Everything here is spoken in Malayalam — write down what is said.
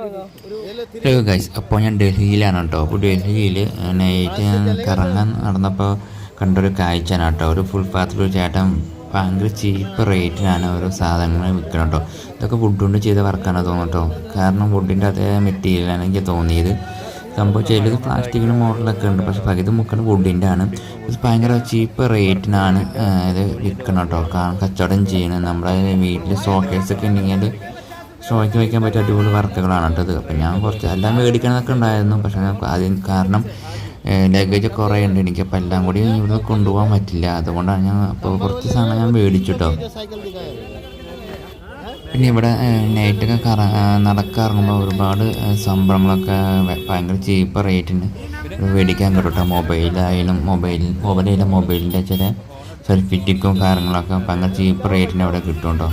ഹലോ ഗൈസ്, അപ്പോൾ ഞാൻ ഡൽഹിയിലാണ് കേട്ടോ. അപ്പോൾ ഡൽഹിയിൽ നൈറ്റ് ഞാൻ കറങ്ങാൻ നടന്നപ്പോൾ കണ്ടൊരു കാഴ്ചയാണ് കേട്ടോ. ഒരു ഫുട്പാത്തിലൊരു ചേട്ടൻ ഭയങ്കര ചീപ്പ് റേറ്റിനാണ് ഓരോ സാധനങ്ങൾ വിൽക്കണം കേട്ടോ. ഇതൊക്കെ വുഡ് കൊണ്ട് ചെയ്ത വർക്കാണ് തോന്നുന്നു കേട്ടോ. കാരണം വുഡിൻ്റെ അതേ മെറ്റീരിയലാണ് എനിക്ക് തോന്നിയത്. സംഭവം ചിലത് പ്ലാസ്റ്റിക്കിൻ്റെ മോഡലൊക്കെ ഉണ്ട്, പക്ഷേ പകുതി മുക്കാൽ വുഡിൻ്റെ ആണ്. ഇത് ഭയങ്കര ചീപ്പ് റേറ്റിനാണ് ഇത് വിൽക്കണം കേട്ടോ. കച്ചവടം ചെയ്യണം. നമ്മുടെ വീട്ടിൽ ഷോക്കേസൊക്കെ ഉണ്ടെങ്കിൽ ഷോയ്ക്ക് വയ്ക്കാൻ പറ്റിയ അടിപൊളി വർക്കുകളാണ് കേട്ടത്. അപ്പം ഞാൻ കുറച്ച് എല്ലാം മേടിക്കണമൊക്കെ ഉണ്ടായിരുന്നു, പക്ഷേ അതിന് കാരണം ലഗേജ് കുറേ ഉണ്ട് എനിക്ക്. അപ്പോൾ എല്ലാം കൂടി ഇവിടുന്ന് കൊണ്ടുപോകാൻ പറ്റില്ല. അതുകൊണ്ടാണ് ഞാൻ അപ്പോൾ കുറച്ച് സാധനം ഞാൻ മേടിച്ചു കേട്ടോ. പിന്നെ ഇവിടെ നൈറ്റൊക്കെ നടക്കാറുമ്പോൾ ഒരുപാട് സംഭവങ്ങളൊക്കെ ഭയങ്കര ചീപ്പ് റേറ്റിന് മേടിക്കാൻ കിട്ടും കേട്ടോ. മൊബൈലിൻ്റെ ചില സെൽഫി ടിക്കും കാര്യങ്ങളൊക്കെ ഭയങ്കര ചീപ്പ് റേറ്റിന് അവിടെ കിട്ടും കേട്ടോ.